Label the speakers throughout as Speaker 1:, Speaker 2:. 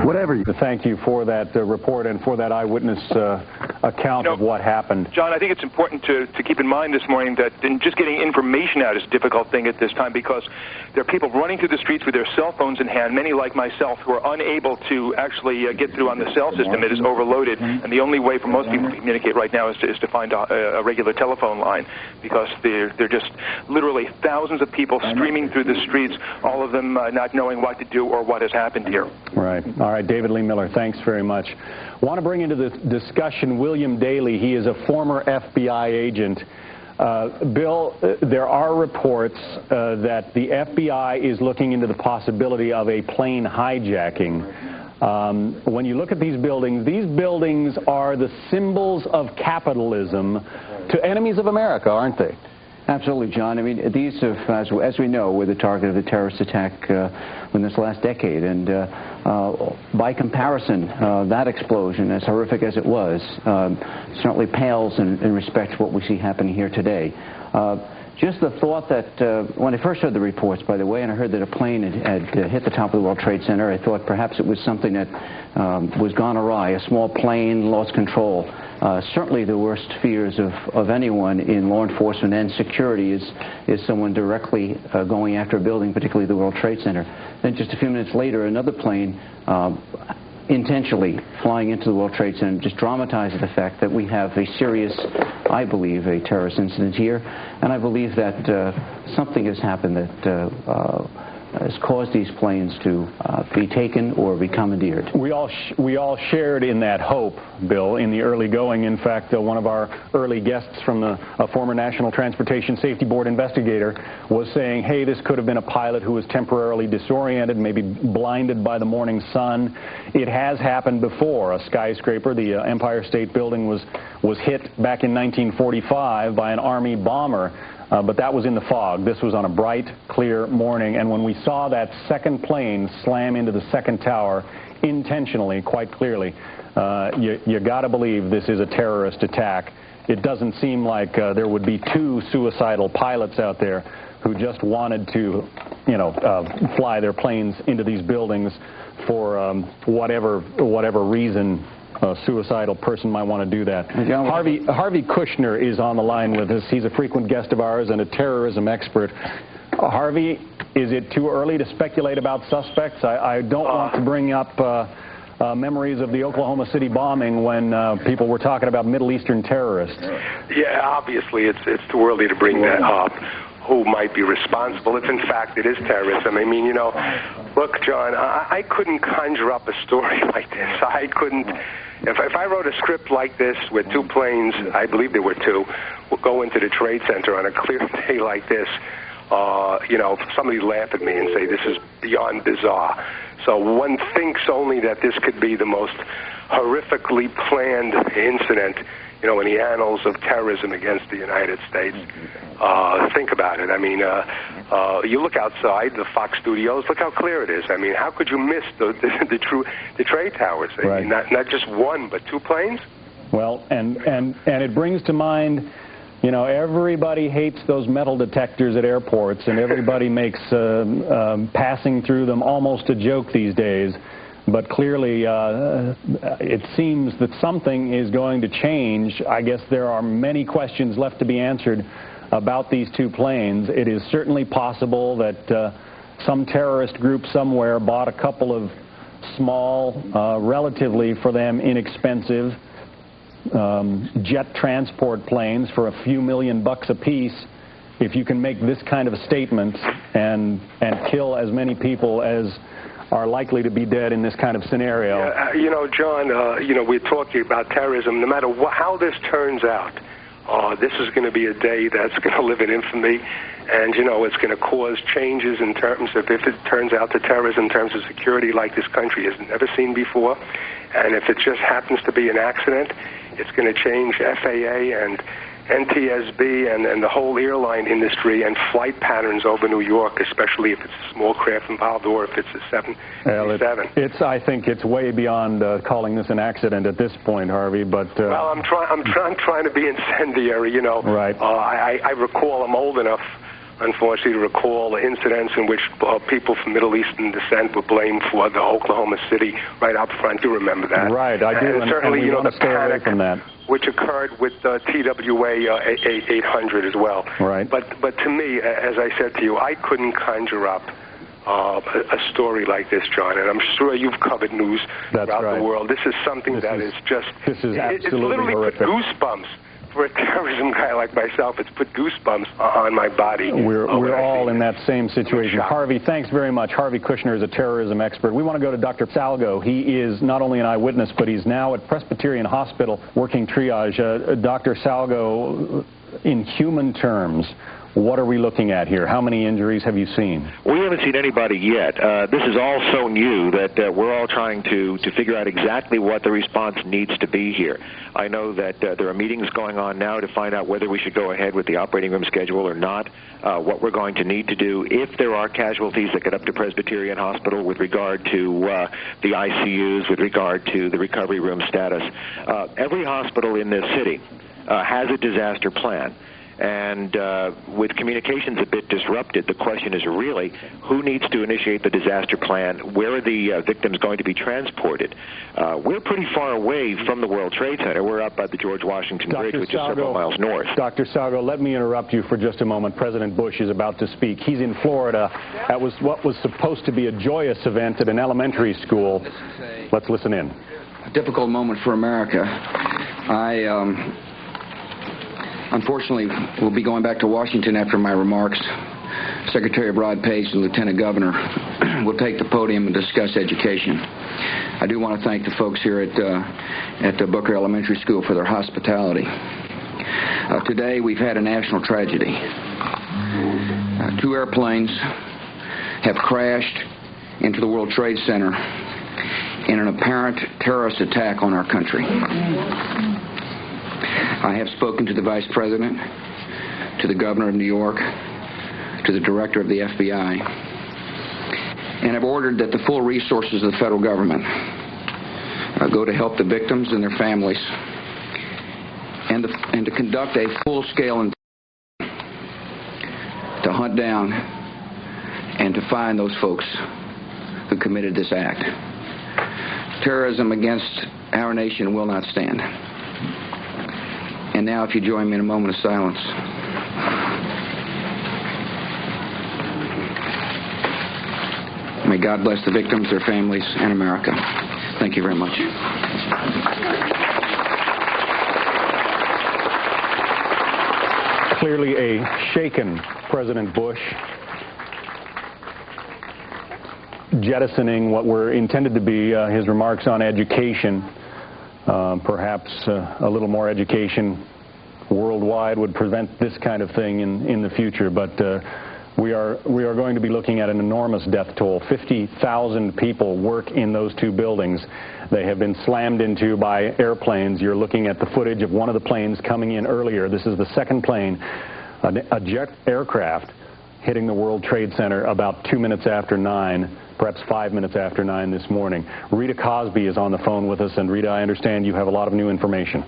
Speaker 1: whatever. Thank you for that report and for that eyewitness account of what happened.
Speaker 2: John, I think it's important to keep in mind this morning that just getting information out is a difficult thing at this time, because there are people running through the streets with their cell phones in hand, many like myself, who are unable to actually get through on the cell system. It is overloaded, and the only way for most people to communicate right now is to find a regular telephone line, because they're just literally thousands of people streaming through the streets, all of them not knowing what to do or what has happened here.
Speaker 1: Right. All right, David Lee Miller, thanks very much. Want to bring into the discussion William Daley. He is a former FBI agent. Bill, there are reports that the FBI is looking into the possibility of a plane hijacking. When you look at these buildings are the symbols of capitalism to enemies of America, aren't they?
Speaker 3: Absolutely, John. I mean, these have, as we know, were the target of the terrorist attack in this last decade. And by comparison, that explosion, as horrific as it was, certainly pales in respect to what we see happening here today. Just the thought that, when I first heard the reports, by the way, and I heard that a plane had hit the top of the World Trade Center, I thought perhaps it was something that was gone awry, a small plane lost control. Certainly the worst fears of anyone in law enforcement and security is someone directly going after a building, particularly the World Trade Center. Then just a few minutes later, another plane intentionally flying into the World Trade Center just dramatizes the fact that we have a serious, I believe, a terrorist incident here. And I believe that something has happened that has caused these planes to be taken or be commandeered.
Speaker 1: We all shared in that hope, Bill, in the early going. In fact, one of our early guests from a former National Transportation Safety Board investigator was saying, hey, this could have been a pilot who was temporarily disoriented, maybe blinded by the morning sun. It has happened before. A skyscraper, the Empire State Building, was hit back in 1945 by an Army bomber. But that was in the fog. This was on a bright, clear morning. And when we saw that second plane slam into the second tower intentionally, quite clearly, you got to believe this is a terrorist attack. It doesn't seem like there would be two suicidal pilots out there who just wanted to, fly their planes into these buildings for whatever reason. A suicidal person might want to do that. Harvey Kushner is on the line with us. He's a frequent guest of ours and a terrorism expert. Harvey, is it too early to speculate about suspects? I don't want to bring up memories of the Oklahoma City bombing when people were talking about Middle Eastern terrorists.
Speaker 4: Yeah, obviously it's too early to bring that up. Who might be responsible if, in fact, it is terrorism. I mean, look, John, I couldn't conjure up a story like this. I couldn't. If I wrote a script like this with two planes, I believe there were two, would go into the Trade Center on a clear day like this, somebody laugh at me and say this is beyond bizarre. So one thinks only that this could be the most horrifically planned incident, in the annals of terrorism against the United States. Think about it. I mean, you look outside the Fox studios, look how clear it is. I mean, how could you miss the trade towers? I mean, not just one, but two planes?
Speaker 1: Well, and it brings to mind, everybody hates those metal detectors at airports, and everybody makes passing through them almost a joke these days. But clearly, it seems that something is going to change. I guess there are many questions left to be answered about these two planes. It is certainly possible that some terrorist group somewhere bought a couple of small, relatively for them inexpensive jet transport planes for a few $1 million apiece. If you can make this kind of a statement and kill as many people as are likely to be dead in this kind of scenario.
Speaker 4: Yeah, John, we're talking about terrorism. No matter how this turns out, this is going to be a day that's going to live in infamy, and, it's going to cause changes in terms of, if it turns out that terrorism, in terms of security, like this country has never seen before. And if it just happens to be an accident, it's going to change FAA and NTSB and the whole airline industry and flight patterns over New York, especially if it's a small craft involved or if it's a 737.
Speaker 1: I think it's way beyond calling this an accident at this point, Harvey. But
Speaker 4: well, I'm trying to be incendiary.
Speaker 1: Right.
Speaker 4: I recall, I'm old enough unfortunately, to recall incidents in which people from Middle Eastern descent were blamed for the Oklahoma City right up front. You remember that?
Speaker 1: Right, I do,
Speaker 4: and certainly,
Speaker 1: we
Speaker 4: want
Speaker 1: to stay away from that.
Speaker 4: Which occurred with TWA 800 as well.
Speaker 1: Right.
Speaker 4: But to me, as I said to you, I couldn't conjure up a story like this, John, and I'm sure you've covered news throughout the world. This is something that is just...
Speaker 1: This is absolutely
Speaker 4: it's literally
Speaker 1: horrific.
Speaker 4: Put goosebumps. For a terrorism guy like myself, it's put goosebumps on my body.
Speaker 1: We're all in that same situation. Harvey, thanks very much. Harvey Kushner is a terrorism expert. We want to go to Dr. Salgo. He is not only an eyewitness, but he's now at Presbyterian Hospital working triage. Dr. Salgo, in human terms, what are we looking at here? How many injuries have you seen?
Speaker 5: We haven't seen anybody yet. This is all so new that we're all trying to figure out exactly what the response needs to be here. I know that there are meetings going on now to find out whether we should go ahead with the operating room schedule or not, what we're going to need to do if there are casualties that get up to Presbyterian Hospital with regard to the ICUs, with regard to the recovery room status. Every hospital in this city has a disaster plan. And with communications a bit disrupted, the question is really who needs to initiate the disaster plan? Where are the victims going to be transported? We're pretty far away from the World Trade Center. We're up by the George Washington Bridge, which is several miles north.
Speaker 1: Dr. Salgo, let me interrupt you for just a moment. President Bush is about to speak. He's in Florida. That was what was supposed to be a joyous event at an elementary school. Let's listen in.
Speaker 6: A difficult moment for America. Unfortunately, we'll be going back to Washington after my remarks. Secretary Rod Pace and Lieutenant Governor will take the podium and discuss education. I do want to thank the folks here at Booker Elementary School for their hospitality. Today, we've had a national tragedy. 2 airplanes have crashed into the World Trade Center in an apparent terrorist attack on our country. I have spoken to the Vice President, to the Governor of New York, to the Director of the FBI, and have ordered that the full resources of the federal government go to help the victims and their families and to conduct a full-scale to hunt down and to find those folks who committed this act. Terrorism against our nation will not stand. And now, if you join me in a moment of silence. May God bless the victims, their families, and America. Thank you very much.
Speaker 1: Clearly a shaken President Bush, jettisoning what were intended to be his remarks on education. Perhaps a little more education worldwide would prevent this kind of thing in the future. But we are going to be looking at an enormous death toll. 50,000 people work in those 2 buildings. They have been slammed into by airplanes. You're looking at the footage of one of the planes coming in earlier. This is the second plane, a jet aircraft, hitting the World Trade Center about 2 minutes after 9. Perhaps 5 minutes after 9 this morning. Rita Cosby is on the phone with us, and Rita, I understand you have a lot of new information.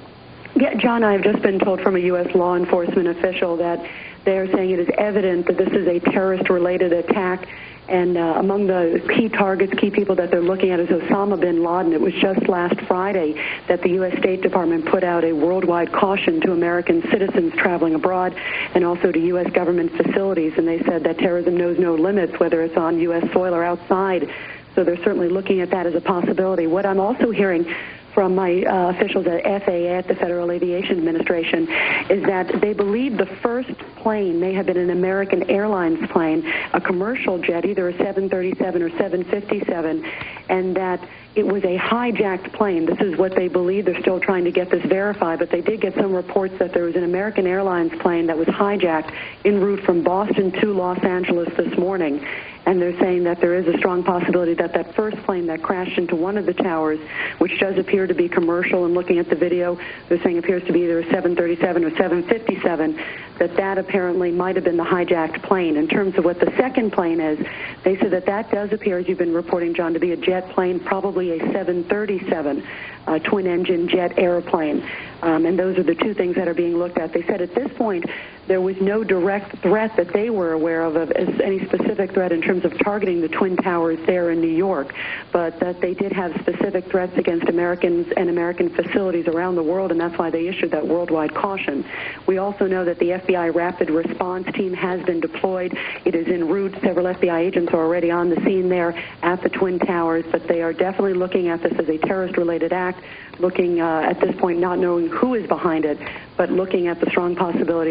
Speaker 7: Yeah, John, I've just been told from a U.S. law enforcement official that they're saying it is evident that this is a terrorist-related attack, and among the key targets, key people that they're looking at is Osama bin Laden. It was just last Friday that the U.S. State Department put out a worldwide caution to American citizens traveling abroad and also to U.S. government facilities, and they said that terrorism knows no limits, whether it's on U.S. soil or outside. So they're certainly looking at that as a possibility. What I'm also hearing from my officials at FAA, at the Federal Aviation Administration, is that they believe the first plane may have been an American Airlines plane, a commercial jet, either a 737 or 757, and that it was a hijacked plane. This is what they believe. They're still trying to get this verified, but they did get some reports that there was an American Airlines plane that was hijacked en route from Boston to Los Angeles this morning. And they're saying that there is a strong possibility that that first plane that crashed into one of the towers, which does appear to be commercial, and looking at the video, they're saying appears to be either a 737 or 757, that apparently might have been the hijacked plane. In terms of what the second plane is, they said that does appear, as you've been reporting, John, to be a jet plane, probably a 737, twin-engine jet airplane. And those are the 2 things that are being looked at. They said at this point there was no direct threat that they were aware of any specific threat in terms of targeting the Twin Towers there in New York, but that they did have specific threats against Americans and American facilities around the world, and that's why they issued that worldwide caution. We also know that the FBI Rapid Response Team has been deployed. It is en route. Several FBI agents are already on the scene there at the Twin Towers, but they are definitely looking at this as a terrorist-related act, looking at this point not knowing who is behind it, but looking at the strong possibility